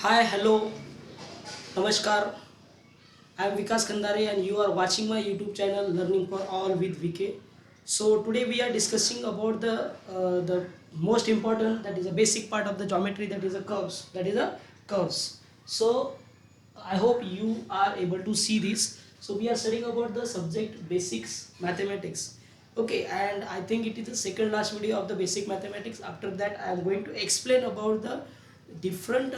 Hi, hello, Namaskar. I am Vikas Kandare and you are watching my YouTube channel Learning for All with VK. So today we are discussing about the most important, that is a basic part of the geometry, that is a curves. That is a curves. So I hope you are able to see this. So we are studying about the subject basics mathematics. Okay, and I think it is the second last video of the basic mathematics. After that I am going to explain about the different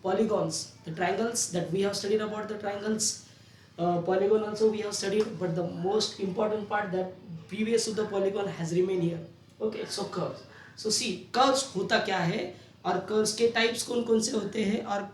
polygons, the triangles that we have studied about the triangles. Polygon also we have studied, but the most important part that previous to the polygon has remained here. Okay, so curves. So see, curves होता क्या है और curves के types कौन कौन से होते हैं, और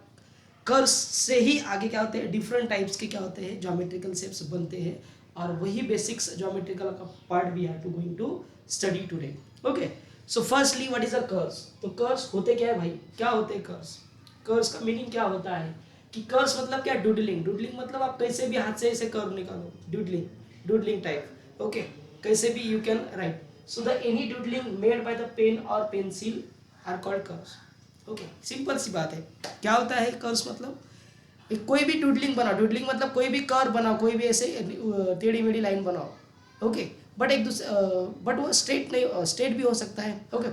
कर्व्स से ही आगे क्या होते हैं, डिफरेंट टाइप्स के क्या होते हैं, ज्योमेट्रिकल शेप्स बनते हैं, और वही बेसिक्स ज्योमेट्रिकल का part we are to going to study today. Okay, so firstly what is a curves. तो कर्व्स होते क्या है भाई, क्या होते हैं कर्व्स. कर्व्स का मीनिंग क्या होता है कि कर्व्स मतलब क्या, डूडलिंग. डूडलिंग मतलब आप कैसे भी हाथ से ऐसे कर्व निकालो, डूडलिंग, डूडलिंग टाइप. ओके, कैसे भी you can write. So the any doodling made by the pen और pencil are called curves. Okay, simple सी बात है. क्या होता है कर्व्स मतलब, कोई भी डूडलिंग बनाओ. डूडलिंग मतलब कोई भी कर्व बनाओ, कोई भी ऐसे टेढ़ी मेढ़ी लाइन बनाओ. ओके, बट एक दूसरे बट वो स्ट्रेट नहीं, स्ट्रेट भी हो सकता है. ओके,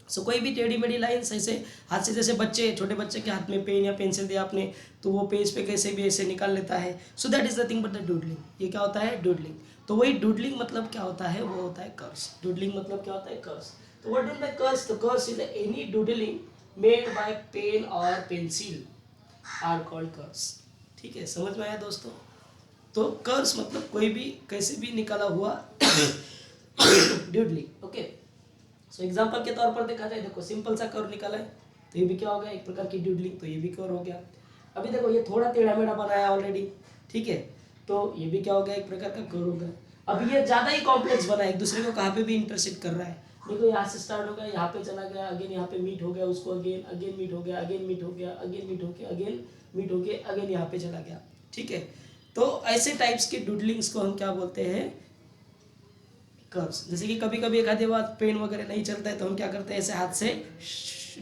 सो कोई भी टेढ़ी मेढ़ी लाइन्स ऐसे हाथ से, जैसे बच्चे, छोटे बच्चे के हाथ में पेन या पेंसिल दिया आपने, तो वो पेज पे कैसे भी ऐसे निकाल लेता है. So that is nothing but the doodling. ये क्या होता है, डूडलिंग. तो वही डूडलिंग मतलब क्या होता है, वो होता है कर्व्स. डूडलिंग मतलब क्या होता है, कर्व्स. तो what is the curves. The curves is any doodling made by pen और पेंसिल आर कॉल्ड कर्व्स. ठीक है, समझ में आया दोस्तों. तो कर्व्स मतलब कोई भी कैसे भी निकाला हुआ डूडलिंग. ओके, सो एग्जांपल के तौर पर देखा जाए, देखो सिंपल सा कर्व निकाला है, तो ये भी क्या हो गया, एक प्रकार की डूडलिंग. तो ये भी कर्व हो गया. अभी देखो ये थोड़ा टेढ़ा मेढ़ा बनाया ऑलरेडी, ठीक है, तो ये भी क्या हो गया, एक प्रकार का कर्व हो गया. अब ये ज़्यादा ही कॉम्प्लेक्स बना है, एक दूसरे को कहाँ पे भी इंटरसेक्ट कर रहा है. देखो यहाँ से स्टार्ट हो गया, यहाँ पे चला गया, अगेन यहाँ पे मीट हो गया, उसको अगेन अगेन मीट हो गया, अगेन मीट हो गया, अगेन मीट हो गया, अगेन मीट हो गया, अगेन यहाँ पे चला गया. ठीक है, तो ऐसे टाइप्स के डूडलिंग्स को हम क्या बोलते हैं, कर्व्स. जैसे कि कभी कभी एक आधे बार पेन वगैरह नहीं चलता है, तो हम क्या करते हैं, ऐसे हाथ से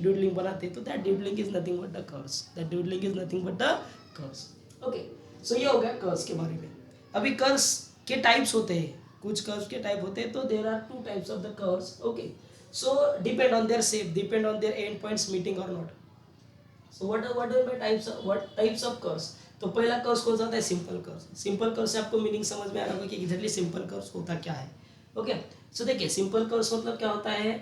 डूडलिंग बनाते हैं. तो that doodling is nothing but the curves. That doodling is nothing but the curves. Okay, so ये हो गया कर्व्स के बारे में. अभी कर्व्स के टाइप्स होते हैं, कुछ कर्व्स के टाइप होते हैं. तो there are two types of the curves. Okay, so depend on their shape, depend on their end points meeting और not. So what are my types, what types of curves. तो पहला curves कौन सा होता है, सिंपल कर्व्स. सिंपल कर्व से आपको meaning समझ में आ रहा होगा कि एग्जैक्टली सिंपल कर्व्स होता क्या है. ओके, सो देखिए सिंपल कर्व्स मतलब क्या होता है.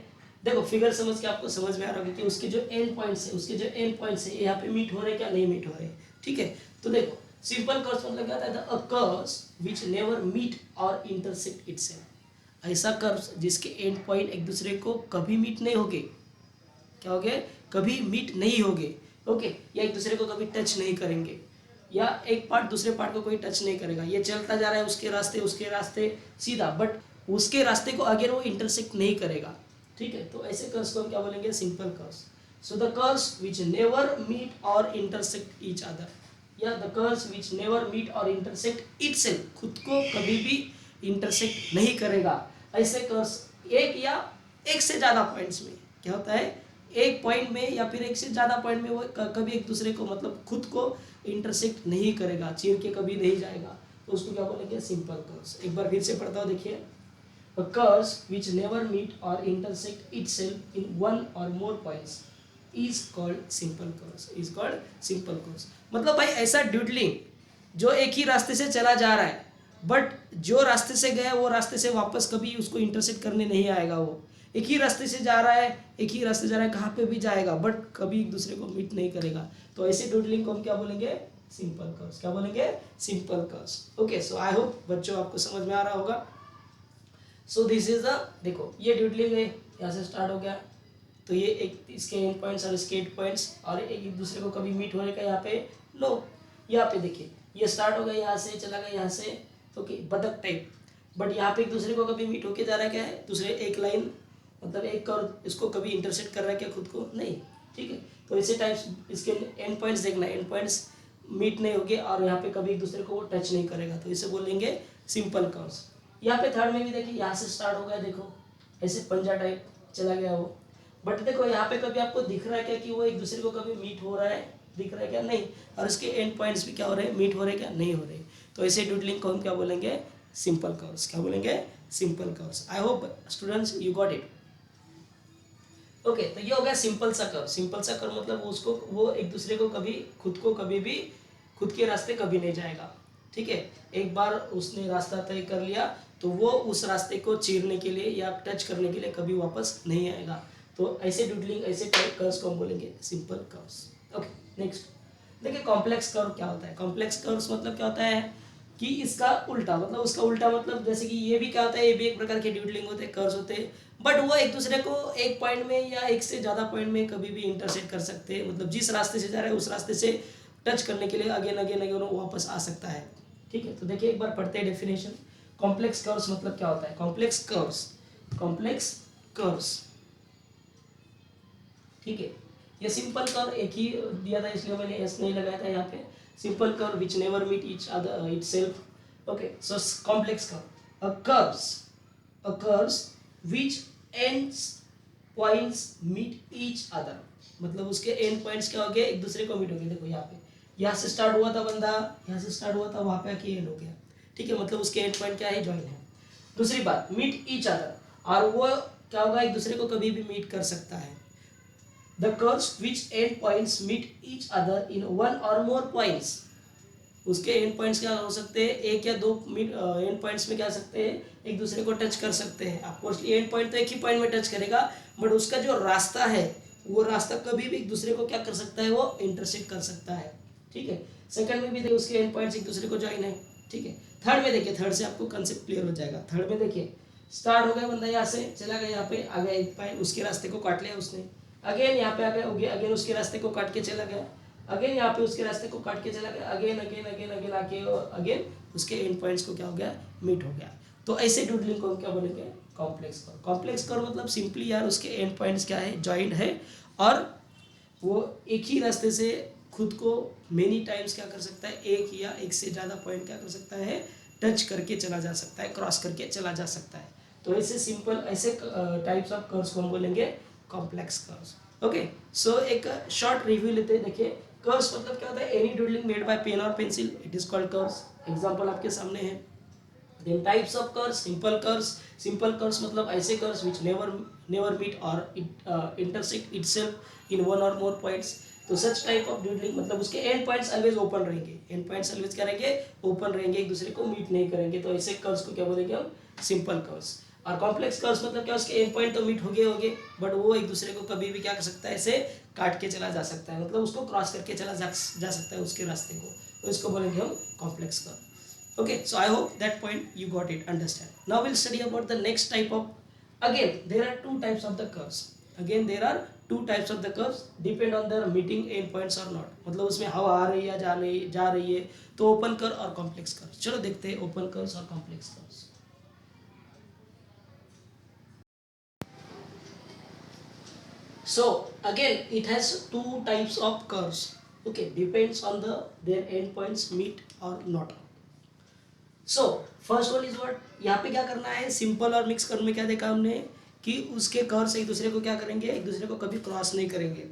देखो फिगर समझ के आपको समझ में आ रहा होगा कि उसके जो एंड पॉइंट्स है, उसके जो एंड पॉइंट्स है, यहाँ पे मीट हो रहे क्या, नहीं मीट हो रहे. ठीक है, तो देखो सिंपल कर्व्स मतलब क्या होता है, अ कर्व्स व्हिच नेवर मीट और इंटरसेक्ट इटसेल्फ. ऐसा कर्व्स जिसके एंड पॉइंट एक दूसरे को कभी मीट नहीं होगे, क्या हो गए, कभी मीट नहीं होगे. ओके, या एक दूसरे को कभी टच नहीं करेंगे, या एक पार्ट दूसरे पार्ट को कोई टच नहीं करेगा. ये चलता जा रहा है उसके रास्ते सीधा, बट उसके रास्ते को अगेन वो इंटरसेक्ट नहीं करेगा. ठीक है, तो ऐसे कर्व्स को हम क्या बोलेंगे, simple curves. So the curves which never meet और इंटरसेक्ट ईच अदर, या the curves which never meet और इंटरसेक्ट इटसेल्फ, खुद को कभी भी इंटरसेक्ट नहीं करेगा. ऐसे कर्व्स एक या एक से ज़्यादा पॉइंट्स में क्या होता है, एक पॉइंट में या फिर एक से ज़्यादा पॉइंट में वो कभी एक दूसरे को मतलब खुद को इंटरसेक्ट नहीं करेगा, चीर के कभी नहीं जाएगा. तो उसको क्या बोलेंगे, सिंपल कर्व्स. एक बार फिर से पढ़ता हूँ, देखिए. Curves which never meet or intersect itself in one or more points is called simple curves. is called simple curves. मतलब भाई ऐसा ड्यूडलिंग जो एक ही रास्ते से चला जा रहा है, बट जो रास्ते से गया वो रास्ते से वापस कभी उसको इंटरसेक्ट करने नहीं आएगा. वो एक ही रास्ते से जा रहा है, एक ही रास्ते जा रहा है, कहाँ पे भी जाएगा, बट कभी एक दूसरे को मीट नहीं करेगा. तो ऐसे डूडलिंग को हम क्या बोलेंगे, सिंपल कर्व्स. क्या बोलेंगे, simple curves. Okay, so I hope बच्चों आपको समझ में आ रहा होगा. सो दिस इज द, देखो ये डूडलिंग है, यहाँ से स्टार्ट हो गया, तो ये एक इसके एंड पॉइंट्स और इसके एंड पॉइंट्स, और एक दूसरे को कभी मीट होने का यहाँ पे नो. यहाँ पे देखिए ये स्टार्ट हो गया, यहाँ से चला गया, यहाँ से ओके, बतख टाइप, बट यहाँ पे एक दूसरे को कभी मीट होके जा रहा है, क्या है, दूसरे एक लाइन मतलब एक कर्व इसको कभी इंटरसेक्ट कर रहा है क्या, खुद को नहीं. ठीक है, तो ऐसे टाइप्स इसके एंड पॉइंट्स देखना, एंड पॉइंट्स मीट नहीं होगे और यहाँ पे कभी एक दूसरे को वो टच नहीं करेगा, तो इसे बोलेंगे सिंपल कर्व्स. यहाँ पे थर्ड में भी देखिए, यहाँ से स्टार्ट हो गया, देखो ऐसे पंजा टाइप चला गया वो, बट देखो यहाँ पे कभी आपको दिख रहा है क्या कि वो एक दूसरे को कभी मीट हो रहा है, दिख रहा है क्या? नहीं। और उसके एंड पॉइंट्स भी क्या हो रहे हैं? मीट हो रहे हैं क्या? नहीं हो रहे। तो ऐसे डूडलिंग को हम क्या बोलेंगे? Simple curves. क्या बोलेंगे? Simple curves. I hope students you got it. Okay, तो ये हो गया सिंपल सा कर्व। सिंपल सा कर्व मतलब उसको वो एक दूसरे को कभी कभी भी खुद के रास्ते कभी नहीं जाएगा। ठीक है, एक बार उसने रास्ता तय कर लिया तो वो उस रास्ते को चीरने के लिए या टच करने के लिए कभी वापस नहीं आएगा। तो ऐसे डूडलिंग, ऐसे कर्व्स को हम बोलेंगे सिंपल कर्व्स। ओके, नेक्स्ट देखिए कॉम्प्लेक्स कर्व क्या होता है। कॉम्प्लेक्स कर्व्स मतलब क्या होता है कि इसका उल्टा, मतलब उसका उल्टा मतलब जैसे कि ये भी क्या होता है, ये भी एक प्रकार के डूडलिंग होते हैं, कर्व्स होते हैं, बट वो एक दूसरे को एक पॉइंट में या एक से ज़्यादा पॉइंट में कभी भी इंटरसेक्ट कर सकते हैं। मतलब जिस रास्ते से जा रहे हैं उस रास्ते से टच करने के लिए अगेन अगेन अगेन वो वापस आ सकता है। ठीक है, तो देखिए एक बार पढ़ते हैं डेफिनेशन। कॉम्प्लेक्स कर्व्स मतलब क्या होता है? कॉम्प्लेक्स कर्व्स, कॉम्प्लेक्स कर्व्स, ठीक है, ये सिंपल कर्व एक ही दिया था इसलिए मैंने एस नहीं लगाया था यहाँ पे। Simple curve which never meet each other itself. Okay, so complex curve, a curves which ends points meet each other. मतलब उसके एंड पॉइंट्स क्या हो गए? एक दूसरे को मीट हो गए। देखो यहाँ पे, यहाँ से स्टार्ट हुआ था बंदा, यहाँ से स्टार्ट हुआ था, वहाँ पे आके एंड हो गया। ठीक है, मतलब उसके एंड पॉइंट क्या है? ज्वाइन है। दूसरी बात, मीट ईच अदर, और वो क्या होगा? एक दूसरे को कभी भी मीट कर सकता है। The curves which end points meet each other in one or more points. उसके एंड पॉइंट्स क्या हो सकते हैं? एक या दो एंड पॉइंट्स में क्या सकते हैं? एक दूसरे को टच कर सकते हैं। ऑफकोर्स एंड पॉइंट तो एक ही पॉइंट में टच करेगा, बट उसका जो रास्ता है वो रास्ता कभी भी एक दूसरे को क्या कर सकता है? वो इंटरसेक्ट कर सकता है। ठीक है, सेकंड में भी देखिए उसके एंड पॉइंट्स एक दूसरे को ज्वाइन है। ठीक है, थर्ड में देखिए, थर्ड से आपको कंसेप्ट क्लियर हो जाएगा। थर्ड में देखिए, स्टार्ट हो गया बंदा, यहाँ से चला गया, यहाँ पे आ गया एक पॉइंट, उसके रास्ते को काट लिया उसने। अगेन यहाँ पे आ गया, हो गया, अगेन उसके रास्ते को काट के चला गया, अगेन यहाँ पे उसके रास्ते को काट के चला गया, अगेन अगेन अगेन अगेन आके अगेन उसके एंड पॉइंट्स को क्या हो गया? मीट हो गया। तो ऐसे डूडलिंग को हम क्या बोलेंगे? Complex curve. कॉम्प्लेक्स कर्व मतलब सिंपली यार उसके एंड पॉइंट्स क्या है? जॉइंट है, और वो एक ही रास्ते से खुद को मेनी टाइम्स क्या कर सकता है? एक या एक से ज़्यादा पॉइंट क्या कर सकता है? टच करके चला जा सकता है, क्रॉस करके चला जा सकता है। तो ऐसे सिंपल, ऐसे टाइप्स ऑफ कर्व्स को हम बोलेंगे कॉम्प्लेक्स कर्व्स। ओके, सो एक शॉर्ट रिव्यू लेते हैं। देखिए कर्व्स मतलब क्या होता है? Any doodling made by pen और pencil, it is called curves. Example आपके सामने है। Then types of curves, simple curves. Simple curves मतलब ऐसे कर्व्स विच नेवर मीट और इंटरसेक्ट इटसेल्फ इन वन और मोर पॉइंट्स। तो सच टाइप ऑफ डूडलिंग मतलब उसके एंड पॉइंट्स ऑलवेज ओपन रहेंगे। एंड पॉइंट्स ऑलवेज क्या रहेंगे? ओपन रहेंगे, एक दूसरे को मीट नहीं करेंगे। तो ऐसे कर्व्स को क्या बोलेंगे हम? Simple curves. और कॉम्प्लेक्स कर्व्स मतलब क्या? उसके एंड पॉइंट तो मीट हो गए, बट वो एक दूसरे को कभी भी क्या कर सकता है? ऐसे काट के चला जा सकता है, मतलब उसको क्रॉस करके चला जा सकता है उसके रास्ते को। तो इसको बोलेंगे हम complex curve. Okay, so I hope that point you got it, understand. Now we'll study about the next type of, again there are two types of the curves. Again there are two types of the curves, depend on their meeting end points or not. मतलब उसमें हवा आ रही है, जा रही है, तो open curve और कॉम्प्लेक्स कर्व। चलो देखते हैं ओपन कर्व्स और complex curves. So again it has two types of curves. Okay, depends on their end points meet or not. So first one is what? यहाँ पे क्या करना है? सिंपल और मिक्स कर्व में क्या देखा हमने कि उसके कर्व्स एक दूसरे को क्या करेंगे? एक दूसरे को कभी क्रॉस नहीं करेंगे।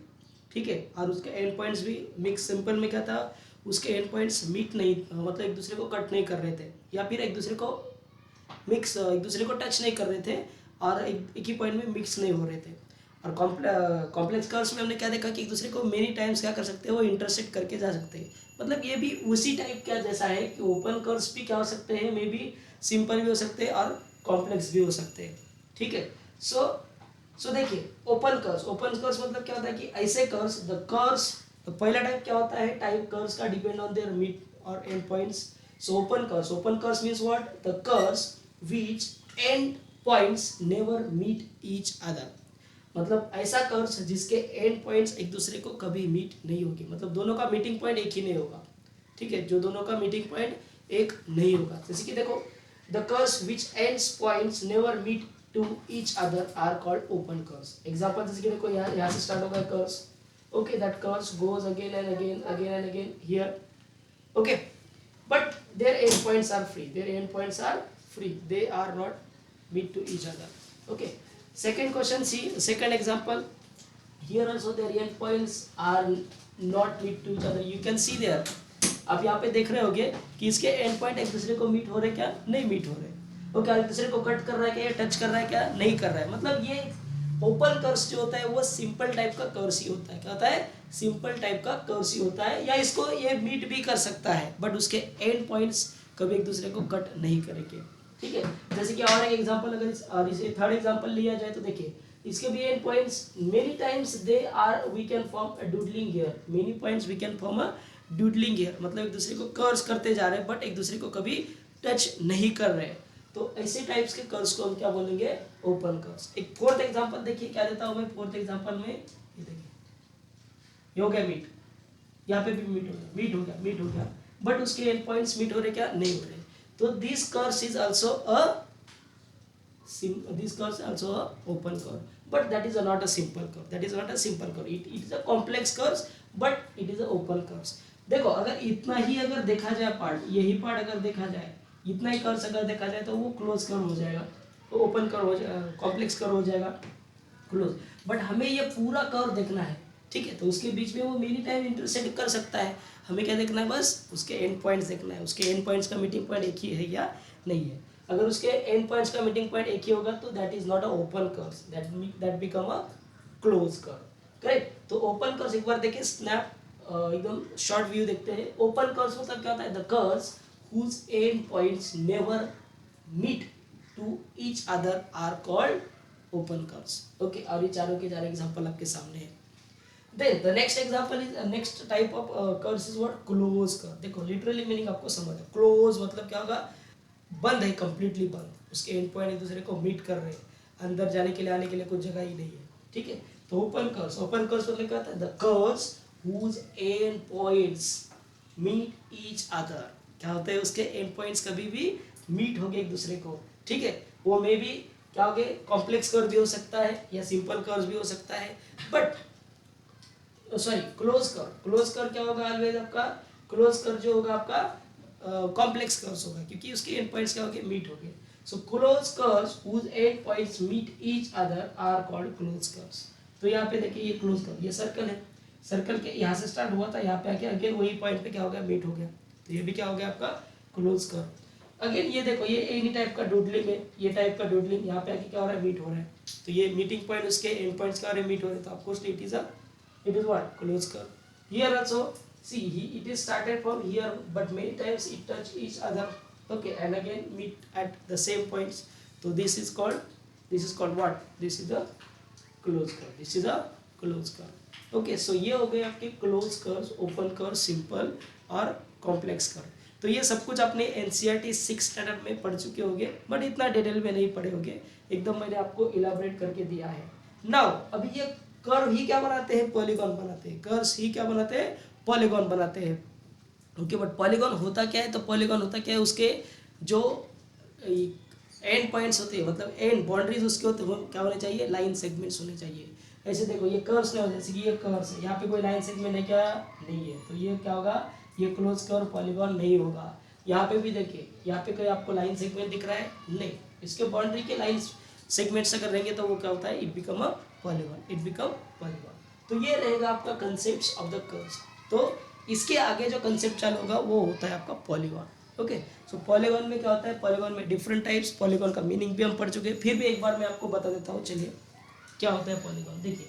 ठीक है, और उसके एंड पॉइंट्स भी मिक्स। सिंपल में क्या था? उसके एंड पॉइंट्स मीट नहीं, मतलब एक दूसरे को कट नहीं कर रहे थे, या फिर एक दूसरे को मिक्स, एक दूसरे को टच नहीं कर रहे थे, और एक ही पॉइंट में मिक्स नहीं हो रहे थे। और कॉम्प्लेक्स कर्व्स में हमने क्या देखा कि एक दूसरे को मेनी टाइम्स क्या कर सकते हैं? वो इंटरसेक्ट करके जा सकते हैं। मतलब ये भी उसी टाइप का जैसा है कि ओपन कर्व्स भी क्या हो सकते हैं? मे बी सिंपल भी हो सकते हैं और कॉम्प्लेक्स भी हो सकते हैं। ठीक है, सो देखिए ओपन कर्व्स मतलब क्या होता है कि ऐसे कर्व्स, द कर्व्स, तो पहला टाइप क्या होता है? टाइप कर्व्स का डिपेंड ऑन देयर मिड और end points. So open curves means what? The curves which end points never meet each other. मतलब ऐसा कर्व्स जिसके एंड पॉइंट्स एक दूसरे को कभी मीट नहीं होगी, मतलब दोनों का मीटिंग पॉइंट एक ही नहीं होगा। ठीक है, जो दोनों का मीटिंग पॉइंट एक नहीं होगा। जैसे कि देखो, the curves which ends points never meet to each other are called open curves. Example जैसे कि देखो, यहाँ से स्टार्ट होगा curves. Okay, that curves goes again and again here. Okay, but their endpoints are free. Their endpoints are free. They are not meet to each other. Okay, second question, see second example. Here also their endpoints are not meet to each other, you can see there. आप यहाँ पे देख रहे होगे कि इसके and point एक दूसरे को मीट हो रहे क्या, नहीं मीट हो रहे। वो क्या एक दूसरे को कट कर रहा है क्या, टच कर रहा है क्या, नहीं कर रहा है। मतलब ये ओपन कर्व्स जो होता है वो सिंपल टाइप का कर्व्स ही होता है। क्या होता है, सिंपल टाइप का कर्व्स ही होता है, या इसको ये मीट भी कर सकता है बट उसके एंड पॉइंट्स कभी एक दूसरे को कट नहीं करेंगे। ठीक है, जैसे कि और एक एग्जांपल अगर इसे थर्ड एग्जांपल लिया जाए तो देखिए इसके भी end points many times they are we can form a doodling here, many points we can form a doodling here, मतलब एक दूसरे को कर्व्स करते जा रहे हैं बट एक दूसरे को कभी टच नहीं कर रहे हैं। तो ऐसे टाइप्स के कर्व्स को हम क्या बोलेंगे, ओपन कर्व्स। एक फोर्थ एग्जांपल देखिए क्या देता हूं मैं फोर्थ एग्जांपल में, ये देखिए ये हो गया मीट, यहाँ पे भी मीट हो गया, मीट हो गया, मीट हो गया, बट उसके एंड पॉइंट्स मीट हो रहे क्या, नहीं हो रहे। तो this curve is also a this curve is also a open curve, but that is not a simple curve, that is not a simple curve, it is a complex curve but it is a open curve। देखो अगर इतना ही अगर देखा जाए part, यही part अगर देखा जाए, इतना ही कर्व अगर देखा जाए तो वो क्लोज कर्व हो जाएगा, तो ओपन कर्व हो जाएगा, कॉम्प्लेक्स कर्व हो जाएगा, क्लोज। बट हमें ये पूरा कर्व देखना है, ठीक है, तो उसके बीच में वो मेनी टाइम इंटरसेक्ट कर सकता है। हमें क्या देखना है, बस उसके एंड पॉइंट्स देखना है, उसके एंड पॉइंट्स का मीटिंग पॉइंट एक ही है या नहीं है। अगर उसके एंड पॉइंट्स का मीटिंग पॉइंट एक ही होगा तो that is not a open curve, that become a close curve, correct. तो ओपन कर्व एक बार देखिए स्नैप एकदम शॉर्ट व्यू देखते हैं। ओपन कर्व मतलब क्या होता है, the curves whose end points never meet to each other are called open curves। okay, और ये चारों के चार एग्जांपल आपके सामने है। then the next example is next type of curves is what, close curve। देखो लिटरली मीनिंग आपको समझ है, क्लोज मतलब क्या होगा, बंद है, कंप्लीटली बंद, उसके एंड पॉइंट एक दूसरे को मीट कर रहे हैं, अंदर जाने के लिए आने के लिए कुछ जगह ही नहीं है, ठीक है। तो ओपन कर्व्स, ओपन कर्व्स मतलब क्या होता है, the curves whose end points meet each other, क्या होता है, उसके एंड पॉइंट्स कभी भी मीट होंगे एक दूसरे को, ठीक है। वो मे भी क्या होगे, कॉम्प्लेक्स कर्व भी हो सकता है या सिंपल कर्व भी हो सकता है, but sorry close curve, close curve क्या होगा ऑलवेज आपका, क्लोज कर्व जो होगा आपका कॉम्प्लेक्स कर्व्स होगा, क्योंकि उसके एंड पॉइंट्स क्या होंगे, मीट होंगे। So close curves whose end points meet each other are called close curves. तो यहाँ पे देखिए ये क्लोज कर्व, ये सर्कल है, सर्कल के यहाँ से स्टार्ट हुआ था, यहाँ पे आके अगेन वही पॉइंट पे क्या हो गया, मीट हो गया, तो ये भी क्या हो गया आपका क्लोज कर्व। अगेन ये देखो ये एनी टाइप का डूडलिंग है, ये टाइप का डूडलिंग, यहाँ पे आके क्या हो रहा है, मीट हो रहा है, तो ये मीटिंग पॉइंट उसके एंड पॉइंट्स का मीट हो रहे हैं, तो of course it is what, close curve। here also see it is started from here but many times it touch each other, okay, and again meet at the same points, so this is called what, this is the close curve, this is a close curve। okay, so ये हो गए आपके close curves, open curve, simple और complex curve। तो ये सब कुछ आपने NCERT 6 स्टैंडर्ड में पढ़ चुके होंगे, बट इतना डिटेल में नहीं पढ़े होंगे, एकदम मैंने आपको इलाबरेट करके दिया है। नाउ अभी ये कर्व ही क्या बनाते हैं, पॉलीगॉन बनाते हैं, कर्व्स ही क्या बनाते हैं, पॉलीगॉन बनाते हैं, ओके। बट पॉलीगॉन होता क्या है, तो पॉलीगॉन होता क्या है, उसके जो एंड पॉइंट्स होते हैं, मतलब एंड बाउंड्रीज उसके होते हैं, क्या होने चाहिए, लाइन सेगमेंट्स होने चाहिए। ऐसे देखो ये कर्व्स नहीं होते, जैसे कि ये कर्व्स है, यहाँ पे कोई लाइन सेगमेंट है क्या, नहीं है, तो ये क्या होगा, ये क्लोज कर्व पॉलीगॉन नहीं होगा। यहाँ पे भी देखिए, यहाँ पे कोई आपको लाइन सेगमेंट दिख रहा है, नहीं, इसके बाउंड्री के लाइन सेगमेंट्स अगर रहेंगे तो वो क्या होता है, it become a polygon, it become polygon. तो ये रहेगा आपका कंसेप्ट ऑफ द कर्व्स। तो इसके आगे जो कंसेप्ट चालू होगा वो होता है आपका पॉलीगॉन, ओके। सो पॉलीगॉन में क्या होता है, पॉलीगॉन में डिफरेंट टाइप्स, पॉलीगॉन का मीनिंग भी हम पढ़ चुके हैं, फिर भी एक बार मैं आपको बता देता हूँ, चलिए क्या होता है पॉलीगॉन। देखिए